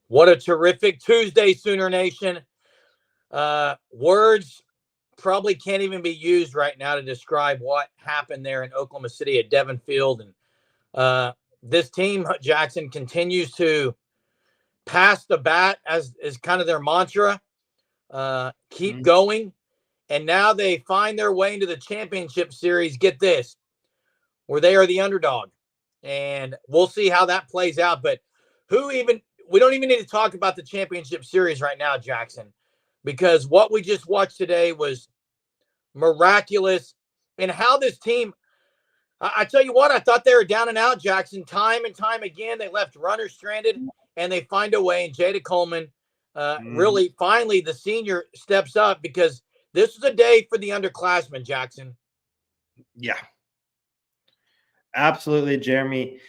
What a terrific Tuesday, Sooner Nation. Words probably can't even be used right now to describe what happened there in Oklahoma City at Devon Field. And this team, Jackson, continues to pass the bat as is kind of their mantra. Keep going. And now they find their way into the championship series. Get this, where they are the underdog. And we'll see how that plays out. But we don't even need to talk about the championship series right now, Jackson, because what we just watched today was miraculous. And how this team, I tell you what, I thought they were down and out, Jackson, time and time again. They left runners stranded, and they find a way. And Jada Coleman, really, finally, the senior steps up, because this is a day for the underclassmen, Jackson. Yeah. Absolutely, Jeremy.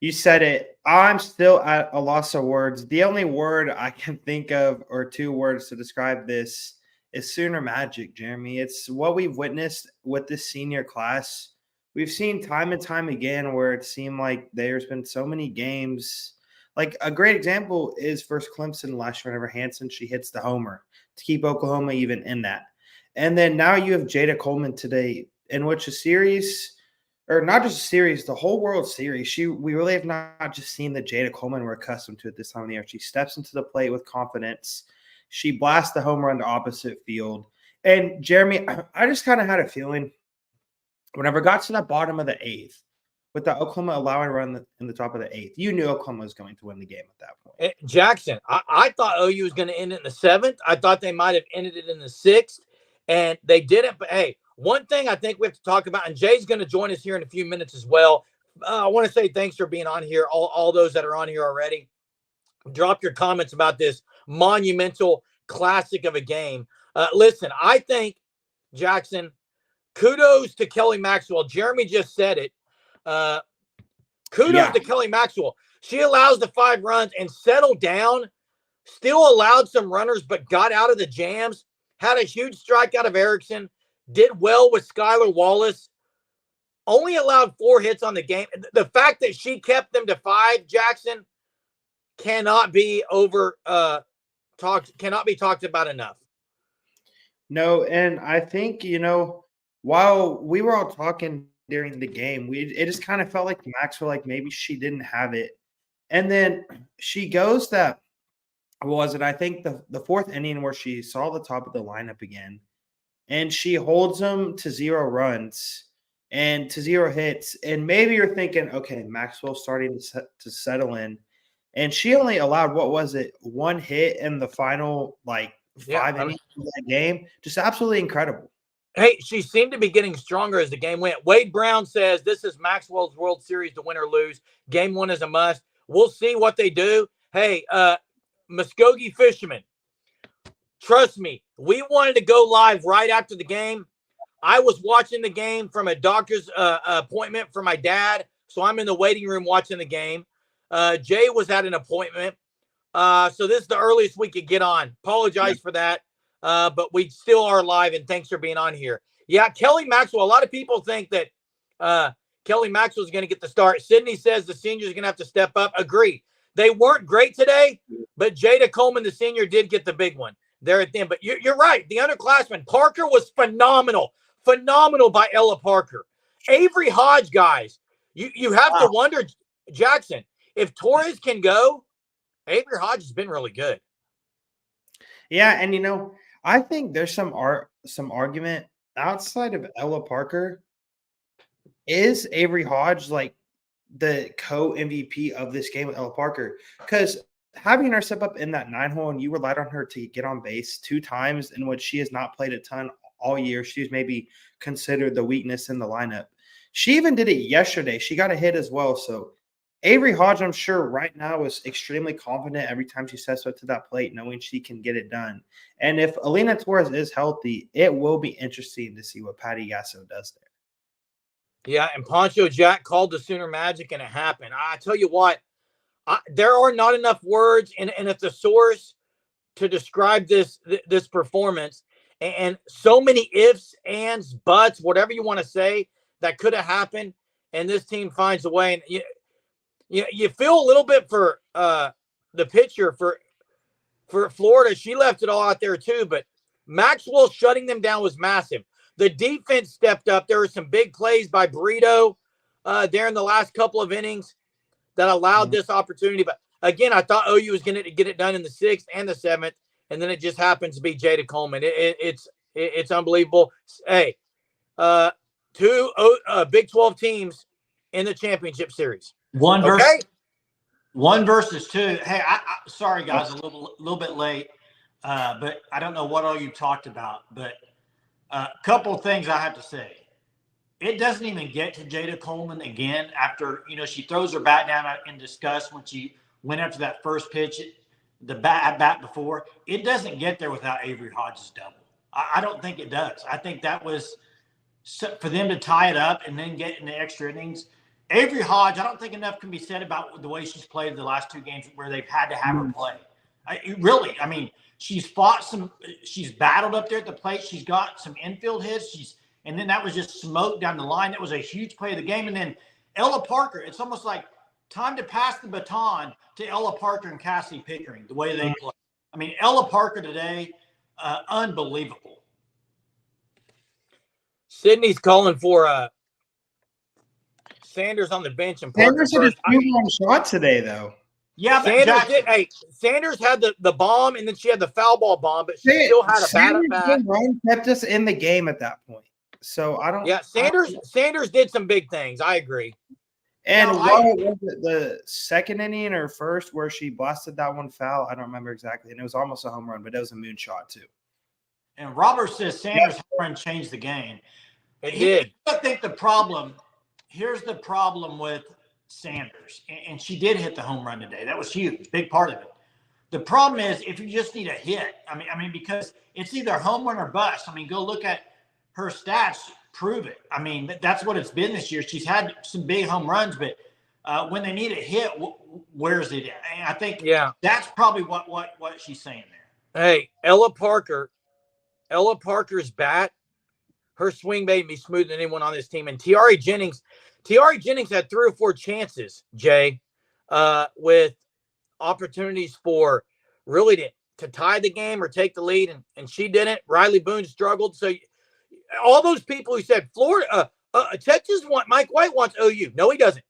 You said it. I'm still at a loss of words. The only word I can think of, or two words to describe this, is Sooner magic, Jeremy. It's what we've witnessed with this senior class. We've seen time and time again where it seemed like there's been so many games. Like a great example is versus Clemson last year whenever Hanson, she hits the homer to keep Oklahoma even in that. And then now you have Jada Coleman today, in which a series – or not just a series, the whole World Series. We really have not just seen the Jada Coleman we're accustomed to at this time of the year. She steps into the plate with confidence. She blasts the home run to opposite field. And Jeremy, I just kind of had a feeling whenever it got to the bottom of the eighth, with the Oklahoma allowing a run in the top of the eighth, you knew Oklahoma was going to win the game at that point. Jackson, I thought OU was going to end it in the seventh. I thought they might have ended it in the sixth, and they didn't. But hey, one thing I think we have to talk about, and Jay's going to join us here in a few minutes as well. I want to say thanks for being on here, all those that are on here already. Drop your comments about this monumental classic of a game. Listen, I think, Jackson, kudos to Kelly Maxwell. Jeremy just said it. Kudos to Kelly Maxwell. She allows the 5 runs and settled down, still allowed some runners, but got out of the jams, had a huge strikeout of Erickson, did well with Skylar Wallace, only allowed 4 hits on the game. The fact that she kept them to 5, Jackson, cannot be talked about enough. No, and I think, while we were all talking during the game, it just kind of felt like Maxwell, like maybe she didn't have it. And then she goes that, I think the 4th inning where she saw the top of the lineup again, and she holds them to 0 runs and to 0 hits. And maybe you're thinking, okay, Maxwell's starting to settle in. And she only allowed, 1 hit in the final, 5 innings of that game. Just absolutely incredible. Hey, she seemed to be getting stronger as the game went. Wade Brown says this is Maxwell's World Series to win or lose. Game 1 is a must. We'll see what they do. Hey, Muskogee Fisherman, trust me, we wanted to go live right after the game. I was watching the game from a doctor's appointment for my dad, so I'm in the waiting room watching the game. Jay was at an appointment, so this is the earliest we could get on. Apologize for that, but we still are live, and thanks for being on here. Yeah, Kelly Maxwell, a lot of people think that Kelly Maxwell is going to get the start. Sydney says the seniors are going to have to step up. Agree. They weren't great today, but Jada Coleman, the senior, did get the big one there at the end. But you're right. The underclassman, Parker, was phenomenal. Phenomenal by Ella Parker. Avery Hodge, guys, you have to wonder, Jackson, if Torres can go, Avery Hodge has been really good. Yeah, and I think there's some argument outside of Ella Parker. Is Avery Hodge like the co-MVP of this game with Ella Parker? Because having her step up in that 9-hole, and you relied on her to get on base 2 times in which she has not played a ton all year. She's maybe considered the weakness in the lineup. She even did it yesterday. She got a hit as well. So Avery Hodge, I'm sure right now, is extremely confident every time she steps up to that plate, knowing she can get it done. And if Alina Torres is healthy, it will be interesting to see what Patty Gasso does there. Yeah, and Poncho Jack called the Sooner Magic, and it happened. I tell you what, there are not enough words and a thesaurus to describe this performance, and so many ifs, ands, buts, whatever you want to say that could have happened, and this team finds a way. And you feel a little bit for the pitcher, for for Florida, she left it all out there too. But Maxwell shutting them down was massive. The defense stepped up. There were some big plays by Burrito there in the last couple of innings that allowed this opportunity. But again, I thought OU was going to get it done in the 6th and the 7th, and then it just happens to be Jada Coleman. It's unbelievable. Hey, 2 Big 12 teams in the championship series. One versus 2. Hey, sorry guys, a little bit late, but I don't know what all you talked about. But a couple of things I have to say. It doesn't even get to Jada Coleman again after, she throws her bat down in disgust when she went after that first pitch, the bat before. It doesn't get there without Avery Hodges' double. I don't think it does. I think that was for them to tie it up and then get into extra innings. Avery Hodge, I don't think enough can be said about the way she's played the last 2 games where they've had to have her play. She's fought she's battled up there at the plate. She's got some infield hits. And then that was just smoke down the line. That was a huge play of the game. And then Ella Parker, it's almost like time to pass the baton to Ella Parker and Cassie Pickering, the way they play. Ella Parker today, unbelievable. Sydney's calling for Sanders on the bench and Parker Sanders hit a 2-run shot today, though. Yeah, but Sanders had the bomb, and then she had the foul ball bomb, but she still had a bat. Run kept us in the game at that point. So I don't. Yeah, Sanders did some big things. I agree. And what was it, the 2nd inning or 1st where she blasted that one foul? I don't remember exactly, and it was almost a home run, but it was a moonshot too. And Robert says Sanders' home run changed the game. It did. I think here's the problem with Sanders, and she did hit the home run today. That was huge, big part of it. The problem is if you just need a hit, because it's either home run or bust. Go look at her stats, prove it. That's what it's been this year. She's had some big home runs, but when they need a hit, where's it at? And I think that's probably what she's saying there. Hey, Ella Parker's bat, her swing made me smoother than anyone on this team. And Tiare Jennings had 3 or 4 chances, Jay, with opportunities for really to tie the game or take the lead, and she didn't. Riley Boone struggled. So all those people who said Florida, Texas Mike White wants OU. No, he doesn't.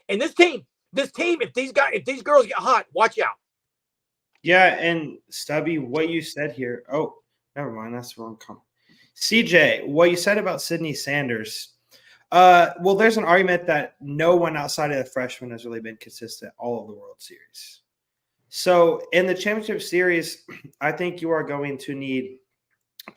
And this team, if these girls get hot, watch out. Yeah, and Stubby, what you said here. Oh, never mind. That's the wrong comment. CJ, what you said about Sydney Sanders. Well, there's an argument that no one outside of the freshman has really been consistent all of the World Series. So in the championship series, I think you are going to need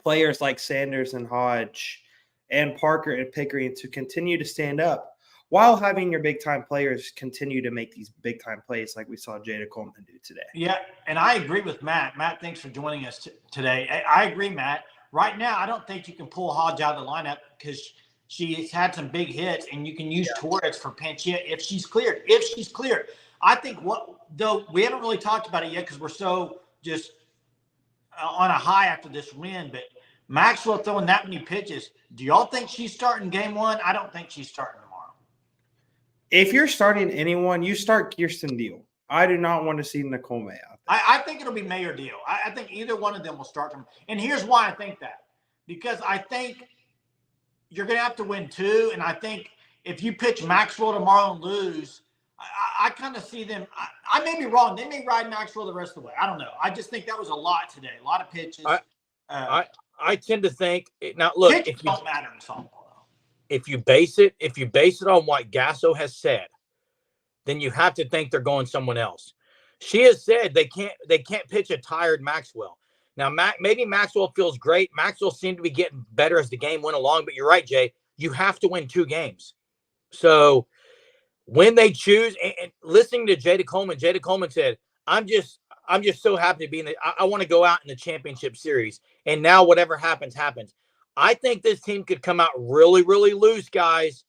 players like Sanders and Hodge and Parker and Pickering to continue to stand up while having your big-time players continue to make these big-time plays like we saw Jada Coleman do today. Yeah, and I agree with Matt. Matt, thanks for joining us today. I agree, Matt. Right now, I don't think you can pull Hodge out of the lineup because she's had some big hits, and you can use Torres for pinch hit if she's cleared. I think though we haven't really talked about it yet because we're so just on a high after this win, but Maxwell throwing that many pitches. Do y'all think she's starting game 1? I don't think she's starting tomorrow. If you're starting anyone, you start Kirsten Deal. I do not want to see Nicole May out there. I think it'll be May or Deal. I think either one of them will start them. And here's why I think that. Because I think you're going to have to win 2. And I think if you pitch Maxwell tomorrow and lose, I kind of see them. I may be wrong. They may ride Maxwell the rest of the way. I don't know. I just think that was a lot today. A lot of pitches. I tend to think now. Look, pitches don't matter in softball. If you base it on what Gasso has said, then you have to think they're going someone else. She has said they can't pitch a tired Maxwell. Now, maybe Maxwell feels great. Maxwell seemed to be getting better as the game went along. But you're right, Jay. You have to win 2 games. So when they choose, and listening to Jada Coleman said, I'm just so happy to be I want to go out in the championship series. And now whatever happens, happens. I think this team could come out really, really loose, guys.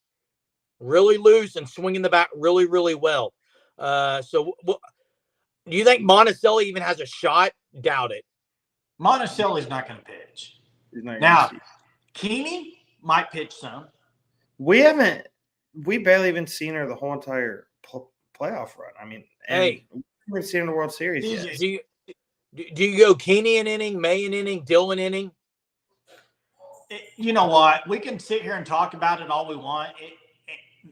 Really loose and swinging the bat really, really well. So do you think Monticelli even has a shot? Doubt it. Monticelli's not going to pitch. Now, Keeney might pitch some. We barely even seen her the whole entire playoff run. We haven't seen her in the World Series yet. Do you go Keeney an inning, May an inning, Dillon inning? You know what? We can sit here and talk about it all we want.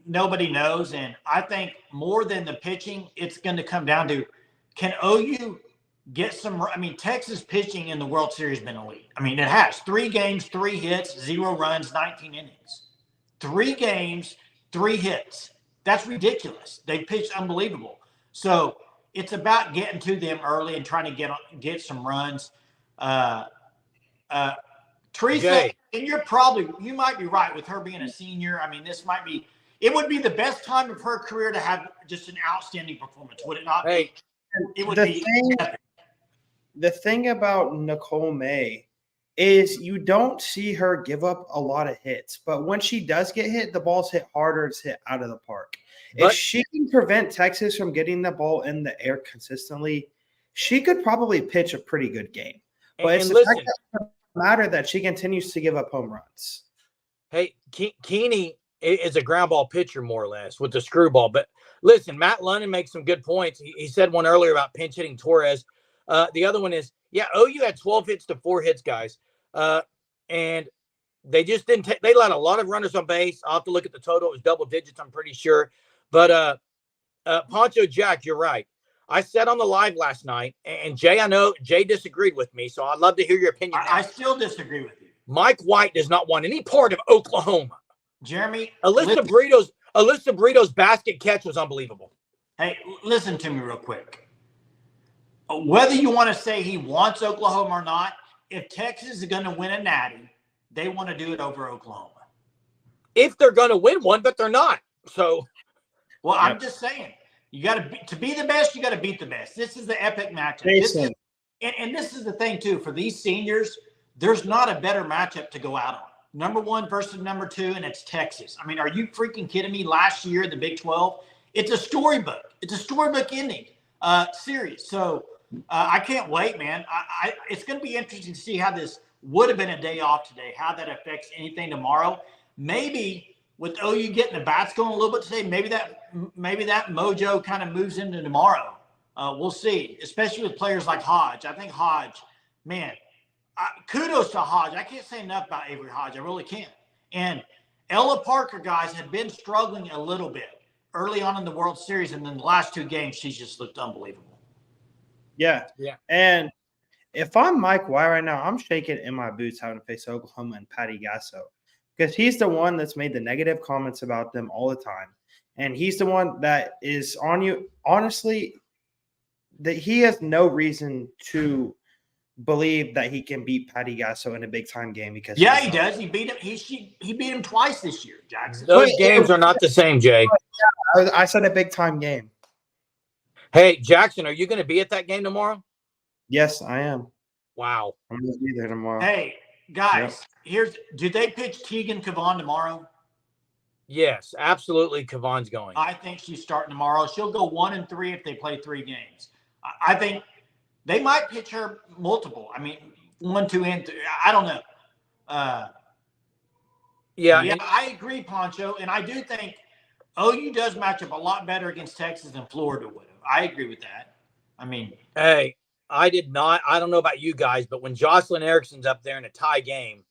Nobody knows. And I think more than the pitching, it's going to come down to, can OU get some? I mean, Texas pitching in the World Series has been elite. I mean, it has 3 games, 3 hits, 0 runs, 19 innings. 3 games, 3 hits. That's ridiculous. They pitched unbelievable. So it's about getting to them early and trying to get some runs. Teresa, Jay. and you might be right with her being a senior. I mean, it would be the best time of her career to have just an outstanding performance, would it not? Hey, it would the thing about Nicole May is you don't see her give up a lot of hits, but when she does get hit, the ball's hit harder, it's hit out of the park. If she can prevent Texas from getting the ball in the air consistently, she could probably pitch a pretty good game. But it's the fact that matter that she continues to give up home runs. Hey, Keeney is a ground ball pitcher, more or less, with the screwball. But listen, Matt London makes some good points. He said one earlier about pinch hitting Torres. The other one is, OU had 12 hits to 4 hits, guys. And they just didn't they let a lot of runners on base. I'll have to look at the total. It was double digits, I'm pretty sure. But Poncho Jack, you're right. I said on the live last night, and Jay, I know Jay disagreed with me, so I'd love to hear your opinion. I still disagree with you. Mike White does not want any part of Oklahoma. Jeremy, Alyssa Burrito's basket catch was unbelievable. Hey, listen to me real quick. Whether you want to say he wants Oklahoma or not, if Texas is going to win a natty, they want to do it over Oklahoma. If they're going to win one, but they're not. So, well, I'm just saying. You got to be the best. You got to beat the best. This is the epic matchup. And this is the thing too. For these seniors, there's not a better matchup to go out on. Number 1 versus number 2, and it's Texas. I mean, are you freaking kidding me? Last year, the Big 12, it's a storybook. It's a storybook ending series. So I can't wait, man. It's going to be interesting to see how this would have been a day off today, how that affects anything tomorrow. Maybe with OU getting the bats going a little bit today, maybe that mojo kind of moves into tomorrow. We'll see, especially with players like Hodge. I think Hodge, man, kudos to Hodge. I can't say enough about Avery Hodge. I really can't. And Ella Parker, guys, had been struggling a little bit early on in the World Series, and then the last 2 games, she's just looked unbelievable. Yeah. And if I'm Mike White right now, I'm shaking in my boots having to face Oklahoma and Patty Gasso. Because he's the one that's made the negative comments about them all the time. And he's the one that is on you. Honestly, that he has no reason to believe that he can beat Patty Gasso in a big-time game. Because he does. He beat him. He beat him twice this year, Jackson. Those games are not the same, Jay. I said a big-time game. Hey, Jackson, are you going to be at that game tomorrow? Yes, I am. Wow. I'm going to be there tomorrow. Hey, guys, do they pitch Tegan Cavan tomorrow? Yes, absolutely. Cavan's going. I think she's starting tomorrow. She'll go 1-3 if they play 3 games. I think they might pitch her multiple. I mean, 1, 2, and 3. I don't know. I agree, Poncho. And I do think OU does match up a lot better against Texas than Florida would have. I agree with that. I mean, hey, I did not. I don't know about you guys, but when Jocelyn Erickson's up there in a tie game,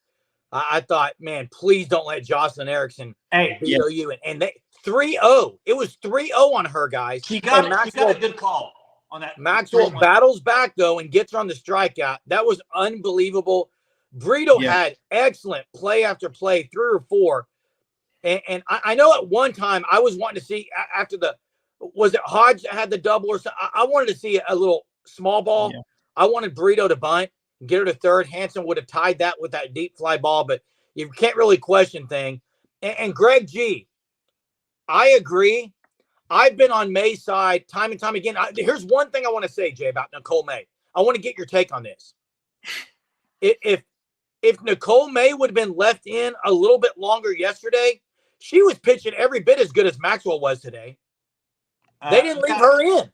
I thought, man, please don't let Jocelyn Erickson beat OU. And they 3-0. It was 3-0 on her, guys. She got a good call on that. Maxwell battles back, though, and gets her on the strikeout. That was unbelievable. Brito had excellent play after play, 3 or 4. And I know at one time I was wanting to see after was it Hodge that had the double or something? I wanted to see a little small ball. Yeah. I wanted Brito to bunt and get her to third. Hanson would have tied that with that deep fly ball, but you can't really question thing. And Greg G, I agree. I've been on May's side time and time again. Here's one thing I want to say, Jay, about Nicole May. I want to get your take on this. If Nicole May would have been left in a little bit longer yesterday, she was pitching every bit as good as Maxwell was today. They didn't leave her in.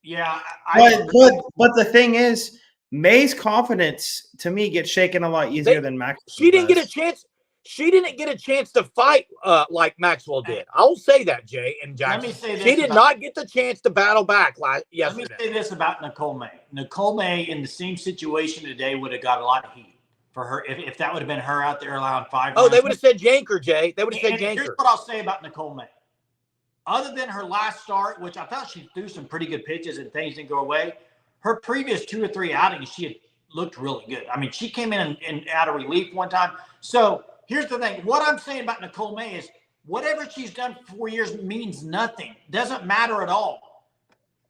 Yeah. But the thing is, May's confidence, to me, gets shaken a lot easier than Maxwell. She didn't get a chance. She didn't get a chance to fight like Maxwell did. I'll say that, Jay and Jackson. Let me say this. She did not get the chance to battle back yesterday. Let me say this about Nicole May. Nicole May, in the same situation today, would have got a lot of heat for her if that would have been her out there allowing 5 runs. Oh, they would have said Janker, Jay. They would have said Janker. Here's what I'll say about Nicole May. Other than her last start, which I thought she threw some pretty good pitches and things didn't go away, her previous 2 or 3 outings, she had looked really good. I mean, she came in and out of relief one time. So here's the thing. What I'm saying about Nicole May is whatever she's done for 4 years means nothing. Doesn't matter at all.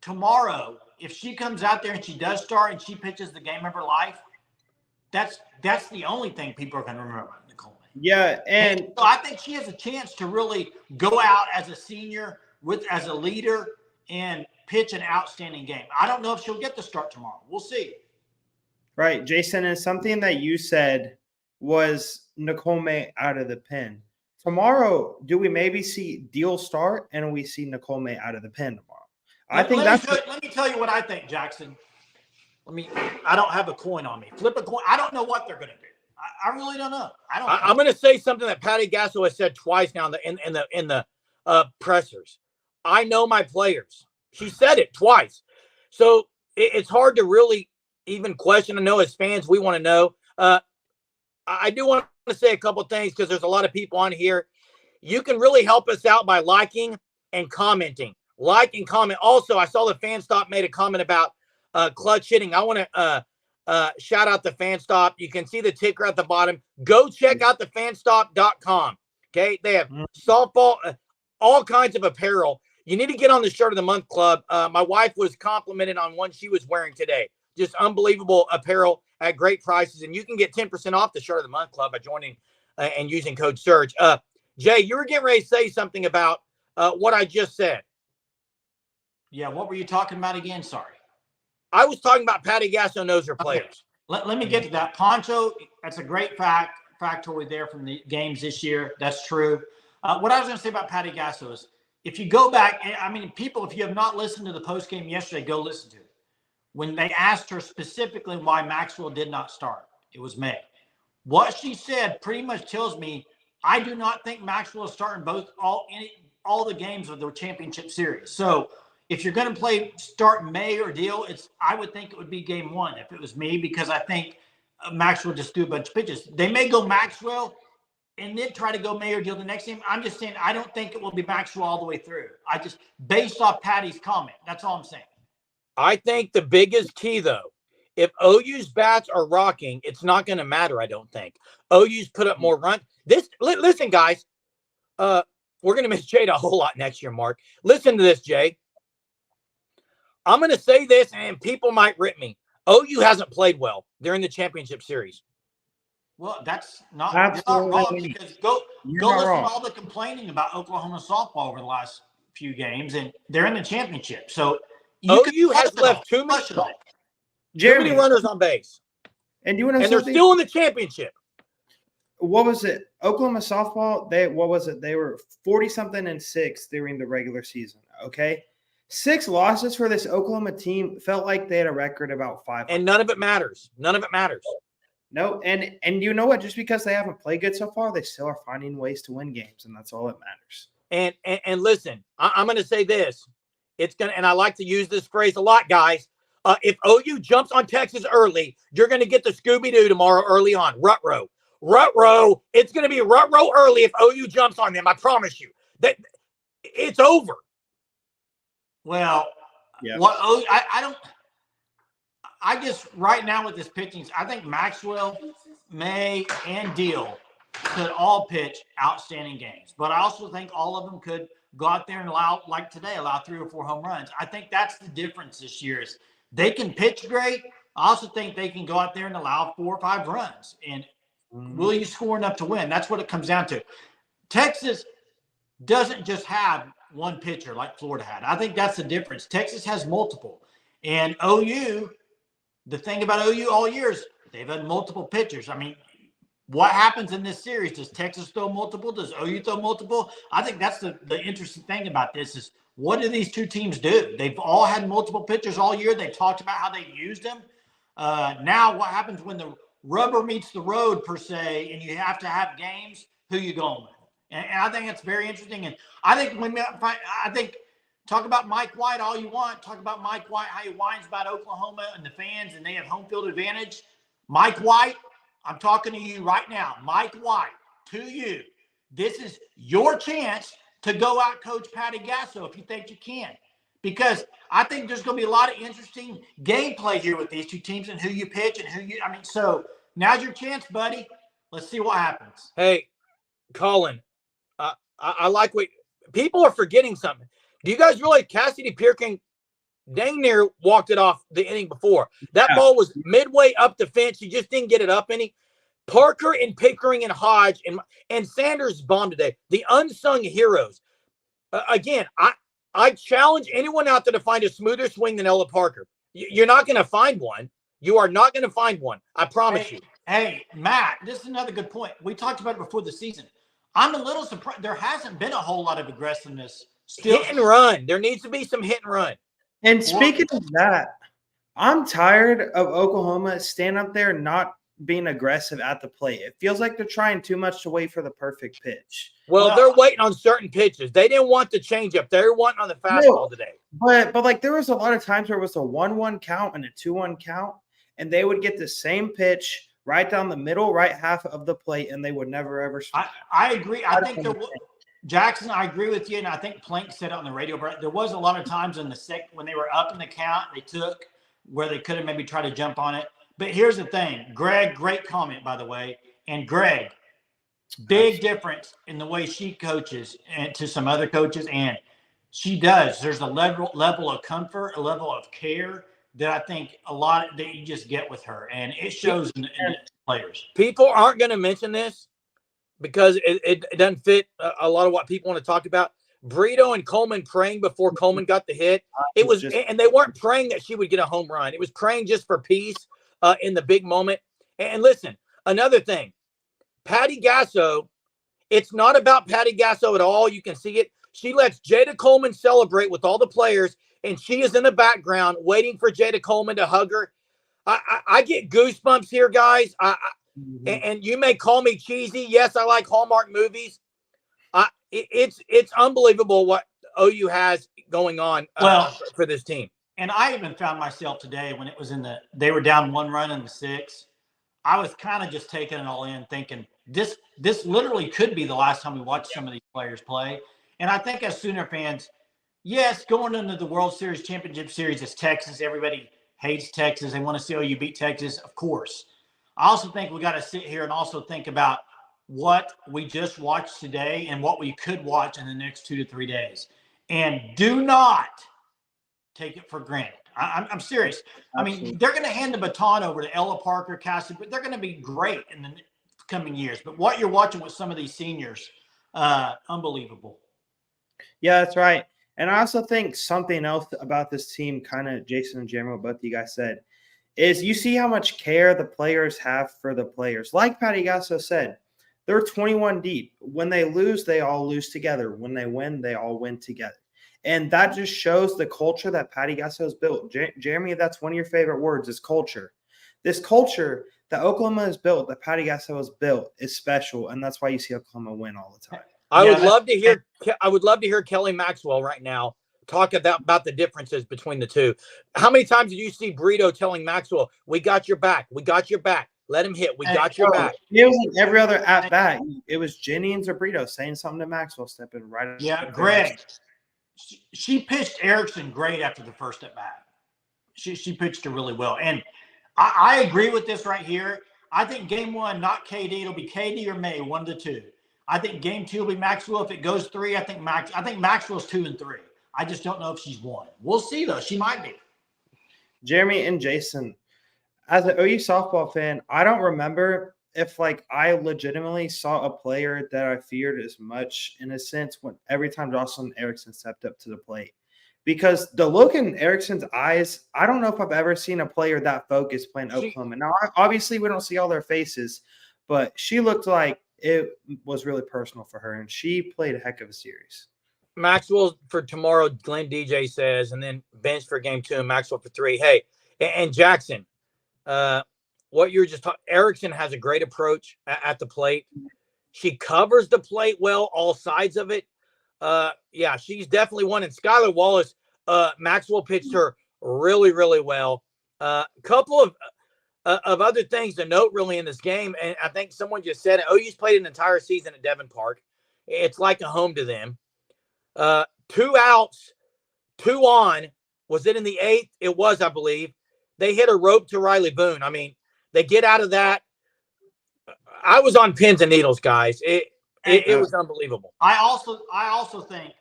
Tomorrow, if she comes out there and she does start and she pitches the game of her life, that's the only thing people are going to remember about Nicole May. Yeah, and so I think she has a chance to really go out as a senior, as a leader, and pitch an outstanding game. I don't know if she'll get the start tomorrow. We'll see. Right, Jason, and something that you said was Nicole May out of the pen. Tomorrow, do we maybe see Deal start and we see Nicole May out of the pen tomorrow? Let me tell you what I think, Jackson. I don't have a coin on me. Flip a coin. I don't know what they're going to do. I really don't know. I'm going to say something that Patty Gasso has said twice now in the pressers. I know my players. She said it twice. So it's hard to really even question. I know as fans, we want to know. I do want to say a couple of things because there's a lot of people on here. You can really help us out by liking and commenting. Like and comment. Also, I saw the Fan Stop made a comment about clutch hitting. I want to shout out the Fan Stop. You can see the ticker at the bottom. Go check out the fanstop.com. Okay. They have softball, all kinds of apparel. You need to get on the Shirt of the Month Club. My wife was complimented on one she was wearing today. Just unbelievable apparel at great prices. And you can get 10% off the Shirt of the Month Club by joining and using code SURGE. Jay, you were getting ready to say something about what I just said. Yeah, what were you talking about again? Sorry. I was talking about Patty Gasso knows her players. Okay. Let me get to that. Poncho, that's a great factoid there from the games this year. That's true. What I was going to say about Patty Gasso is if you go back, I mean, people, if you have not listened to the postgame yesterday, go listen to it. When they asked her specifically why Maxwell did not start, it was May. What she said pretty much tells me I do not think Maxwell is starting all the games of the championship series. So if you're going to start May or Deal, I would think it would be game 1 if it was me, because I think Maxwell just do a bunch of pitches. They may go Maxwell and then try to go May or Deal the next game. I'm just saying I don't think it will be Maxwell all the way through. Based off Patty's comment, that's all I'm saying. I think the biggest key, though, if OU's bats are rocking, it's not going to matter, I don't think. OU's put up more runs. Listen, guys, we're going to miss Jada a whole lot next year, Mark. Listen to this, Jay. I'm going to say this, and people might rip me. OU hasn't played well. They're in the championship series. Well, that's not wrong, because go listen to all the complaining about Oklahoma softball over the last few games, and they're in the championship. So OU has left too many runners on base. And you want to they're still in the championship. What was it? Oklahoma softball, they were 40-something and 6 during the regular season. Okay. 6 losses for this Oklahoma team. Felt like they had a record about 5. And none of it matters. No, and you know what? Just because they haven't played good so far, they still are finding ways to win games, and that's all that matters. And listen, I'm going to say this. And I like to use this phrase a lot, guys. If OU jumps on Texas early, you're going to get the Scooby-Doo tomorrow early on. Rut-row. It's going to be rut-row early if OU jumps on them. I promise you. That it's over. Well, yeah. I just right now with this pitching, I think Maxwell, May, and Deal could all pitch outstanding games. But I also think all of them could go out there and allow 3 or 4 home runs. I think that's the difference this year is they can pitch great. I also think they can go out there and allow 4 or 5 runs. And will you score enough to win? That's what it comes down to. Texas doesn't just have one pitcher like Florida had. I think that's the difference. Texas has multiple. And OU, the thing about OU all year is they've had multiple pitchers. I mean, what happens in this series? Does Texas throw multiple? Does OU throw multiple? I think that's the interesting thing about this is what do these two teams do? They've all had multiple pitchers all year. They've talked about how they used them. Now what happens when the rubber meets the road, per se, and you have to have games? who you going with. And I think it's very interesting. And I think talk about Mike White all you want. Talk about Mike White, how he whines about Oklahoma and the fans, and they have home field advantage. Mike White, I'm talking to you right now. Mike White, to you. This is your chance to go out coach Patty Gasso if you think you can. Because I think there's going to be a lot of interesting gameplay here with these two teams and who you pitch and so now's your chance, buddy. Let's see what happens. Hey, Colin, I like what people are forgetting something. Do you guys realize Cassidy Pearkin dang near walked it off the inning before? That ball was midway up the fence. He just didn't get it up any. Parker and Pickering and Hodge and Sanders bombed today. The unsung heroes. Again, I challenge anyone out there to find a smoother swing than Ella Parker. You're not going to find one. You are not going to find one. I promise you. Hey, Matt, this is another good point. We talked about it before the season. I'm a little surprised. There hasn't been a whole lot of aggressiveness. Still, hit and run. There needs to be some hit and run. And speaking of that, I'm tired of Oklahoma standing up there not being aggressive at the plate. It feels like they're trying too much to wait for the perfect pitch. Well, they're waiting on certain pitches. They didn't want the changeup. They were wanting on the fastball today. But like there was a lot of times where it was a 1-1 count and a 2-1 count, and they would get the same pitch right down the middle, right half of the plate, and they would never ever stop. I agree. I think Jackson, I agree with you, and I think Plank said it on the radio. But there was a lot of times in the second when they were up in the count, they took where they could have maybe tried to jump on it. But here's the thing, Greg, great comment, by the way. And Greg, big difference in the way she coaches and to some other coaches. And she does. There's a level of comfort, a level of care that I think a lot that you just get with her. And it shows in the players. People aren't going to mention this because it doesn't fit a lot of what people want to talk about. Brito and Coleman praying before Coleman got the hit. It was, and they weren't praying that she would get a home run. It was praying just for peace in the big moment. And listen, another thing, Patty Gasso, it's not about Patty Gasso at all. You can see it. She lets Jada Coleman celebrate with all the players, and she is in the background waiting for Jada Coleman to hug her. I get goosebumps here, guys. And you may call me cheesy. Yes, I like Hallmark movies. It's unbelievable what OU has going on for this team. And I even found myself today when it was they were down 1 run in the 6th. I was kind of just taking it all in, thinking this literally could be the last time we watch some of these players play. And I think as Sooner fans, yes, going into the World Series Championship Series, it's Texas. Everybody hates Texas. They want to see OU beat Texas, of course. I also think we got to sit here and also think about what we just watched today and what we could watch in the next 2 to 3 days. And do not take it for granted. I'm serious. Absolutely. I mean, they're going to hand the baton over to Ella Parker, Cassidy, but they're going to be great in the coming years. But what you're watching with some of these seniors, unbelievable. Yeah, that's right. And I also think something else about this team, kind of Jason and Jeremy, what both of you guys said, is you see how much care the players have for the players. Like Patty Gasso said, they're 21 deep. When they lose, they all lose together. When they win, they all win together. And that just shows the culture that Patty Gasso has built. Jeremy, that's one of your favorite words is culture. This culture that Oklahoma has built, that Patty Gasso has built, is special, and that's why you see Oklahoma win all the time. I would love to hear Kelly Maxwell right now talk about the differences between the two. How many times did you see Brito telling Maxwell, "We got your back. We got your back. Let him hit. We got your back." It was like every other at bat. It was Jennings or Brito saying something to Maxwell, stepping right up. Yeah, Greg. She pitched Erickson great after the first at bat. She pitched her really well. And I agree with this right here. I think game 1, not KD. It'll be KD or May, 1 to 2. I think game 2 will be Maxwell. If it goes 3, I think Maxwell's 2 and 3. I just don't know if she's 1. We'll see, though. She might be. Jeremy and Jason, as an OU softball fan, I don't remember if I legitimately saw a player that I feared as much in a sense when every time Jocelyn Erickson stepped up to the plate. Because the look in Erickson's eyes, I don't know if I've ever seen a player that focused playing Oklahoma. Now, obviously, we don't see all their faces, but she looked like it was really personal for her, and she played a heck of a series. Maxwell for tomorrow, Glenn DJ says, and then bench for game 2 and Maxwell for 3. Hey, and Jackson, what you're just talking, Erickson has a great approach at the plate. She covers the plate well, all sides of it. Yeah, she's definitely one. And Skylar Wallace, Maxwell pitched her really, really well. Couple of other things to note really in this game, and I think someone just said it. OU's played an entire season at Devon Park. It's like a home to them. 2 outs, 2 on. Was it in the 8th? It was, I believe. They hit a rope to Riley Boone. I mean, they get out of that. I was on pins and needles, guys. It was unbelievable. I also think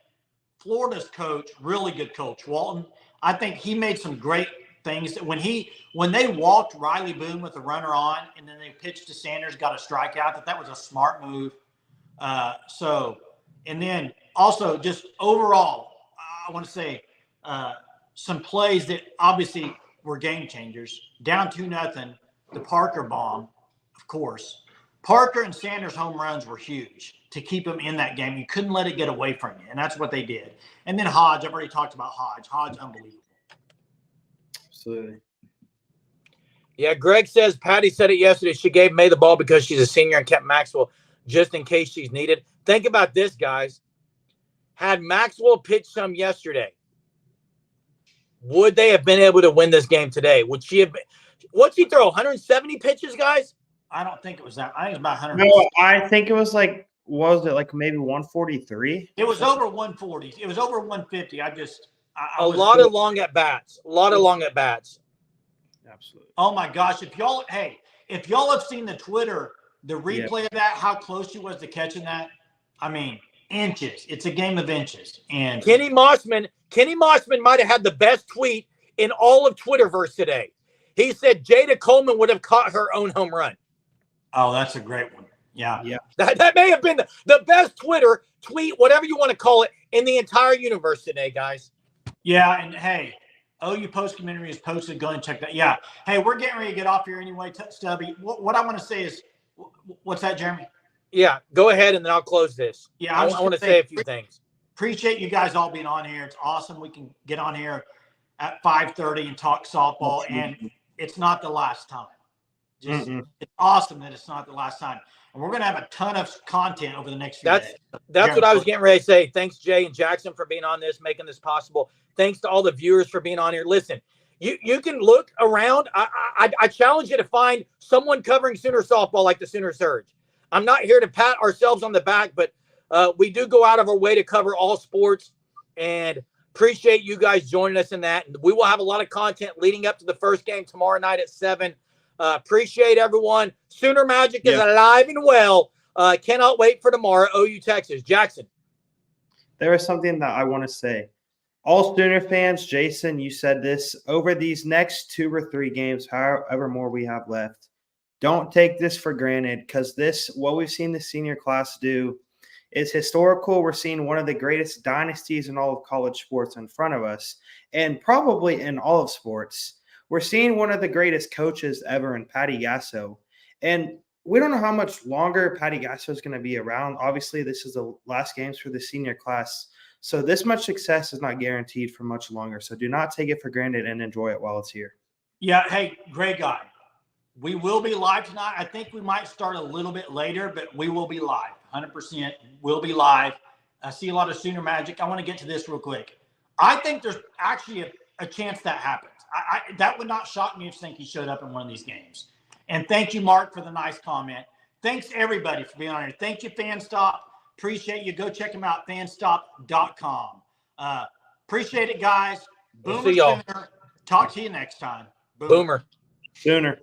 Florida's coach, really good coach, Walton. I think he made some great things. When they walked Riley Boone with a runner on, and then they pitched to Sanders, got a strikeout. That was a smart move. And then also just overall, I want to say some plays that obviously were game changers. Down 2-0, the Parker bomb, of course. Parker and Sanders' home runs were huge to keep them in that game. You couldn't let it get away from you, and that's what they did. And then Hodge, I've already talked about Hodge. Hodge, unbelievable. Absolutely. Yeah, Greg says Patty said it yesterday. She gave May the ball because she's a senior and kept Maxwell just in case she's needed. Think about this, guys. Had Maxwell pitched some yesterday, would they have been able to win this game today? Would she have been? What'd she throw? 170 pitches, guys? I don't think it was that. I think it was about 100. No, I think it was like, was it like maybe 143? It was over 140. It was over 150. A lot of long at bats. A lot of long at bats. Absolutely. Oh my gosh! If y'all have seen the replay of that, how close she was to catching that. I mean, inches. It's a game of inches. And Kenny Mossman might have had the best tweet in all of Twitterverse today. He said Jada Coleman would have caught her own home run. Oh, that's a great one. Yeah. That may have been the best Twitter tweet, whatever you want to call it, in the entire universe today, guys. Yeah, and hey, OU Postgame is posted. Go and check that. Yeah. Hey, we're getting ready to get off here anyway, Stubby. What I want to say is, what's that, Jeremy? Yeah, go ahead, and then I'll close this. Yeah, I want to say a few things. Appreciate you guys all being on here. It's awesome. We can get on here at 5:30 and talk softball, and it's not the last time. It's awesome that it's not the last time. And we're going to have a ton of content over the next few days. That's what I was getting ready to say. Thanks, Jay and Jackson, for being on this, making this possible. Thanks to all the viewers for being on here. Listen, you can look around. I challenge you to find someone covering Sooner softball like the Sooner Surge. I'm not here to pat ourselves on the back, but we do go out of our way to cover all sports, and appreciate you guys joining us in that. And we will have a lot of content leading up to the first game tomorrow night at 7. Appreciate everyone. Sooner Magic is alive and well. Cannot wait for tomorrow. OU Texas. Jackson. There is something that I want to say. All Sooner fans, Jason, you said this, over these next 2 or 3 games, however more we have left, don't take this for granted, because what we've seen the senior class do is historical. We're seeing one of the greatest dynasties in all of college sports in front of us, and probably in all of sports. We're seeing one of the greatest coaches ever in Patty Gasso. And we don't know how much longer Patty Gasso is going to be around. Obviously, this is the last games for the senior class. So this much success is not guaranteed for much longer. So do not take it for granted and enjoy it while it's here. Yeah. Hey, great guy. We will be live tonight. I think we might start a little bit later, but we will be live. 100% we'll be live. I see a lot of Sooner Magic. I want to get to this real quick. I think there's actually a chance that happens. That would not shock me if Stinky showed up in one of these games. And thank you, Mark, for the nice comment. Thanks, everybody, for being on here. Thank you, FanStop. Appreciate you. Go check them out, fanstop.com. Appreciate it, guys. We'll see y'all. Sooner. Talk to you next time. Boomer. Sooner.